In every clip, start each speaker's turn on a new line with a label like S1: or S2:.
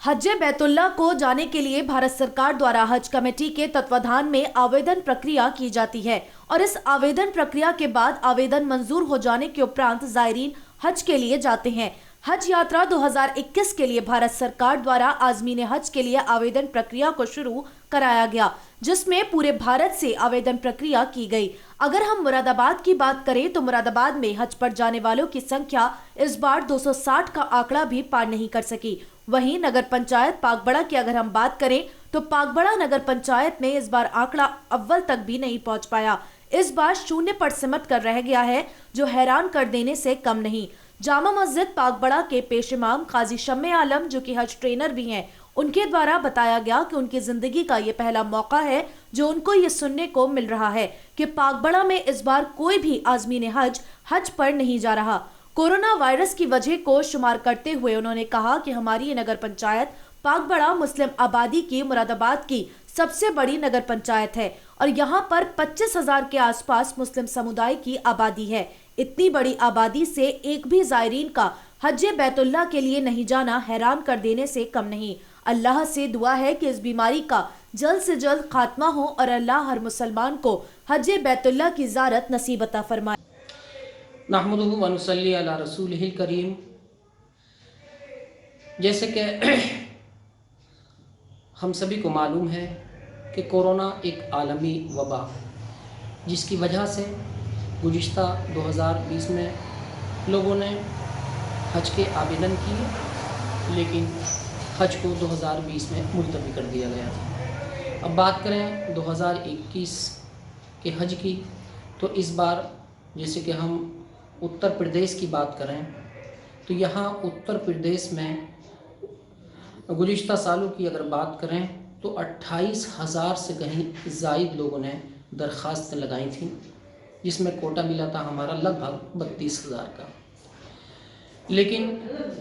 S1: हज बैतुल्ला को जाने के लिए भारत सरकार द्वारा हज कमेटी के तत्वाधान में आवेदन प्रक्रिया की जाती है और इस आवेदन प्रक्रिया के बाद आवेदन मंजूर हो जाने के उपरांत जायरीन हज के लिए जाते हैं। हज यात्रा 2021 के लिए भारत सरकार द्वारा आज़मीन हज के लिए आवेदन प्रक्रिया को शुरू कराया गया, जिसमें पूरे भारत से आवेदन प्रक्रिया की गई। अगर हम मुरादाबाद की बात करें तो मुरादाबाद में हज पर जाने वालों की संख्या इस बार 260 का आंकड़ा भी पार नहीं कर सकी। वहीं नगर पंचायत पागबड़ा की अगर हम बात करें तो पागबड़ा नगर पंचायत में इस बार आंकड़ा अव्वल तक भी नहीं पहुंच पाया। इस बार शून्य पर सिमट कर रह गया है, जो हैरान कर देने से कम नहीं। जामा मस्जिद पागबड़ा के पेश इमाम काजी शम्मे आलम, जो कि हज ट्रेनर भी हैं, उनके द्वारा बताया गया कि उनकी जिंदगी का ये पहला मौका है जो उनको ये सुनने को मिल रहा है कि पागबड़ा में इस बार कोई भी आज़मीन हज पर नहीं जा रहा। कोरोना वायरस की वजह को शुमार करते हुए उन्होंने कहा कि हमारी ये नगर पंचायत पागबड़ा मुस्लिम आबादी की मुरादाबाद की सबसे बड़ी नगर पंचायत है और यहाँ पर 25,000 के आसपास मुस्लिम समुदाय की आबादी है। इतनी बड़ी आबादी से एक भी जायरीन का हज बैतुल्ला के लिए नहीं जाना हैरान कर देने से कम नहीं। अल्लाह से दुआ है कि इस बीमारी का जल्द से जल्द खात्मा हो और अल्लाह हर मुसलमान को हज बैतुल्ला की ज़ियारत नसीब अता फरमाए।
S2: नहमदुहु व नुसल्ली अला रसूलिहिल करीम। जैसे कि हम सभी को मालूम है कि कोरोना एक आलमी वबा, जिसकी वजह से गुज़िश्ता 2020 में लोगों ने हज के आवेदन किए, लेकिन हज को 2020 में मुलतवी कर दिया गया था। अब बात करें 2021 के हज की, तो इस बार जैसे कि हम उत्तर प्रदेश की बात करें तो यहाँ उत्तर प्रदेश में गुज़िश्ता सालों की अगर बात करें तो 28,000 से कहीं ज़ायद लोगों ने दरख्वास्त लगाई थी, जिसमें कोटा मिला था हमारा लगभग 32,000 का। लेकिन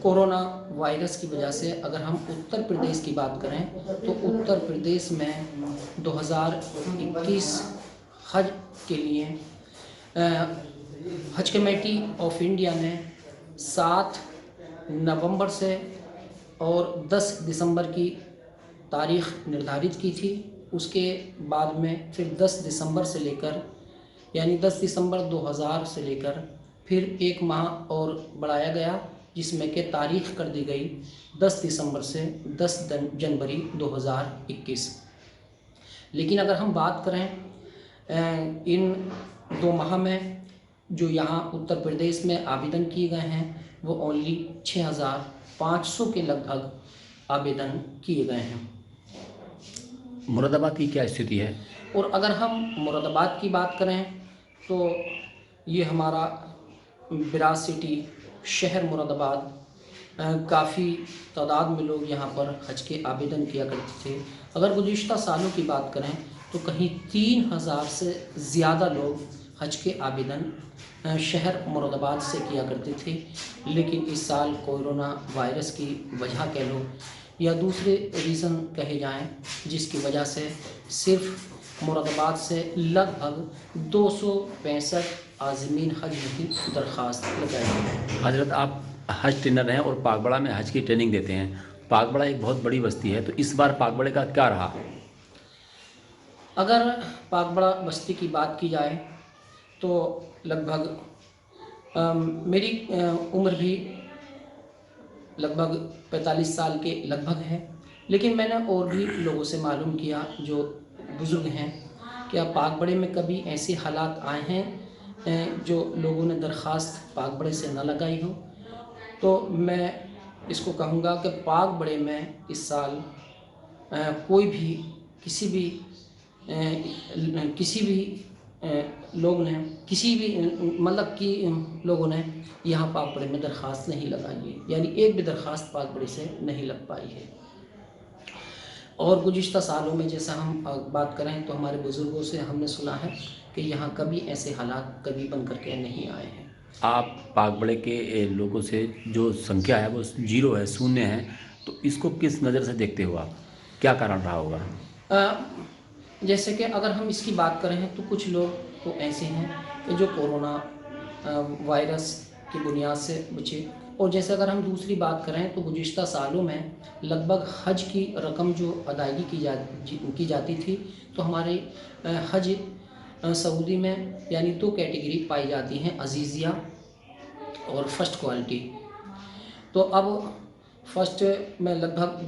S2: कोरोना वायरस की वजह से अगर हम उत्तर प्रदेश की बात करें तो उत्तर प्रदेश में 2021 हज के लिए हज कमेटी ऑफ इंडिया ने 7 नवंबर से और 10 दिसंबर की तारीख़ निर्धारित की थी। उसके बाद में फिर 10 दिसंबर से लेकर यानी 10 दिसंबर 2000 से लेकर फिर एक माह और बढ़ाया गया, जिसमें कि तारीख़ कर दी गई 10 दिसंबर से 10 जनवरी 2021। लेकिन अगर हम बात करें इन 2 माह में जो यहाँ उत्तर प्रदेश में आवेदन किए गए हैं वो ओनली 6,500 के लगभग आवेदन किए गए हैं।
S3: मुरादाबाद की क्या स्थिति है?
S2: और अगर हम मुरादाबाद की बात करें तो ये हमारा विराज सिटी शहर मुरादाबाद, काफ़ी तादाद में लोग यहाँ पर हज के आवेदन किया करते थे। अगर गुज़िश्ता सालों की बात करें तो कहीं 3,000 से ज़्यादा लोग हज के आवेदन शहर मुरादाबाद से किया करते थे। लेकिन इस साल कोरोना वायरस की वजह कह लो या दूसरे रीज़न कहे जाएं, जिसकी वजह से सिर्फ मुरादाबाद से लगभग 265 आज़मीन हज की दरख्वास्त लगाई गई।
S3: हजरत, आप हज ट्रेनर हैं और पागबड़ा में हज की ट्रेनिंग देते हैं। पागबड़ा एक बहुत बड़ी बस्ती है, तो इस बार पागबड़े का क्या रहा?
S2: अगर पागबड़ा बस्ती की बात की जाए तो लगभग मेरी उम्र भी लगभग 45 साल के लगभग है, लेकिन मैंने और भी लोगों से मालूम किया जो बुज़ुर्ग हैं, क्या पागबड़े में कभी ऐसे हालात आए हैं जो लोगों ने दरख्वास्त पागबड़े से न लगाई हो। तो मैं इसको कहूँगा कि पागबड़े में इस साल कोई भी किसी भी लोग ने किसी भी मतलब कि लोगों ने यहाँ पागबड़े में दरख्वास्त नहीं लगाई है, यानी एक भी दरख्वास्त पागबड़े से नहीं लग पाई है। और गुज़िश्ता सालों में जैसा हम बात करें तो हमारे बुज़ुर्गों से हमने सुना है कि यहाँ कभी ऐसे हालात कभी बन करके नहीं आए हैं।
S3: आप पागबड़े के लोगों से जो संख्या है वो 0 है, शून्य है, तो इसको किस नज़र से देखते हो आप? क्या कारण रहा होगा?
S2: जैसे कि अगर हम इसकी बात करें तो कुछ लोग तो ऐसे हैं कि जो कोरोना वायरस की बुनियाद से बचे, اور جیسے اگر ہم دوسری بات کریں تو گزشتہ سالوں میں لگ بھگ حج کی رقم جو ادائیگی کی جاتی تھی تو ہمارے حج سعودی میں یعنی 2 کیٹیگری پائی جاتی ہیں، عزیزیہ اور فرسٹ کوالٹی۔ تو اب فرسٹ میں لگ بھگ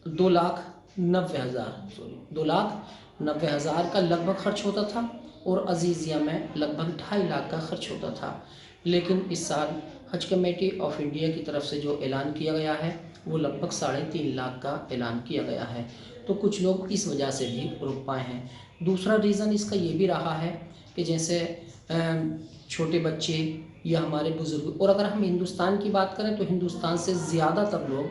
S2: 2,90,000 کا لگ بھگ خرچ ہوتا تھا اور عزیزیہ میں لگ بھگ 2.5 لاکھ کا خرچ ہوتا تھا، لیکن اس سال حج کمیٹی آف انڈیا کی طرف سے جو اعلان کیا گیا ہے وہ لگ بھگ 3.5 لاکھ کا اعلان کیا گیا ہے، تو کچھ لوگ اس وجہ سے بھی رک پائے ہیں۔ دوسرا ریزن اس کا یہ بھی رہا ہے کہ جیسے چھوٹے بچے یا ہمارے بزرگ، اور اگر ہم ہندوستان کی بات کریں تو ہندوستان سے زیادہ تر لوگ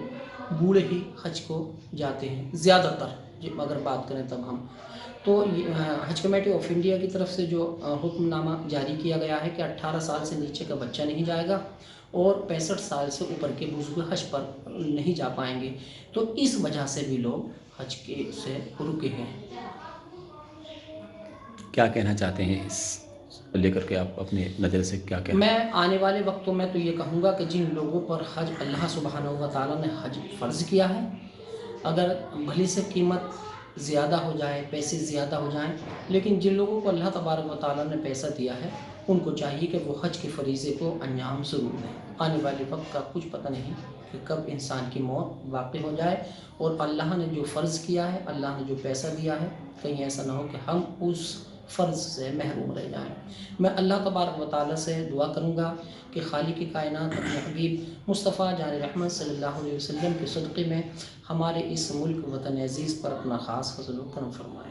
S2: بوڑھے ہی حج کو جاتے ہیں، زیادہ تر اگر بات کریں تب ہم تو حج کمیٹی آف انڈیا کی طرف سے جو حکم نامہ جاری کیا گیا ہے کہ 18 سال سے نیچے کا بچہ نہیں جائے گا اور 65 سال سے اوپر کے بزرگ حج پر نہیں جا پائیں گے، تو اس وجہ سے بھی لوگ حج کے سے رکے ہیں۔
S3: کیا کہنا چاہتے ہیں اس کو لے کر کے، آپ اپنے نظر سے کیا کہنا؟
S2: میں آنے والے وقتوں میں تو یہ کہوں گا کہ جن لوگوں پر حج اللہ سبحانہ و تعالیٰ نے حج فرض کیا ہے، اگر بھلی سے قیمت زیادہ ہو جائے، پیسے زیادہ ہو جائیں، لیکن جن لوگوں کو اللہ تبارک و تعالیٰ نے پیسہ دیا ہے ان کو چاہیے کہ وہ حج کے فریضے کو انجام ضرور دیں۔ آنے والے وقت کا کچھ پتہ نہیں کہ کب انسان کی موت واقع ہو جائے، اور اللہ نے جو فرض کیا ہے، اللہ نے جو پیسہ دیا ہے، کہیں ایسا نہ ہو کہ ہم اس فرض سے محروم رہ جائیں۔ میں اللہ تبارک و تعالیٰ سے دعا کروں گا کہ خالق کائنات اپنے حبیب مصطفیٰ جان رحمت صلی اللہ علیہ وسلم کے صدقے میں ہمارے اس ملک وطن عزیز پر اپنا خاص فضل و کرم فرمائے۔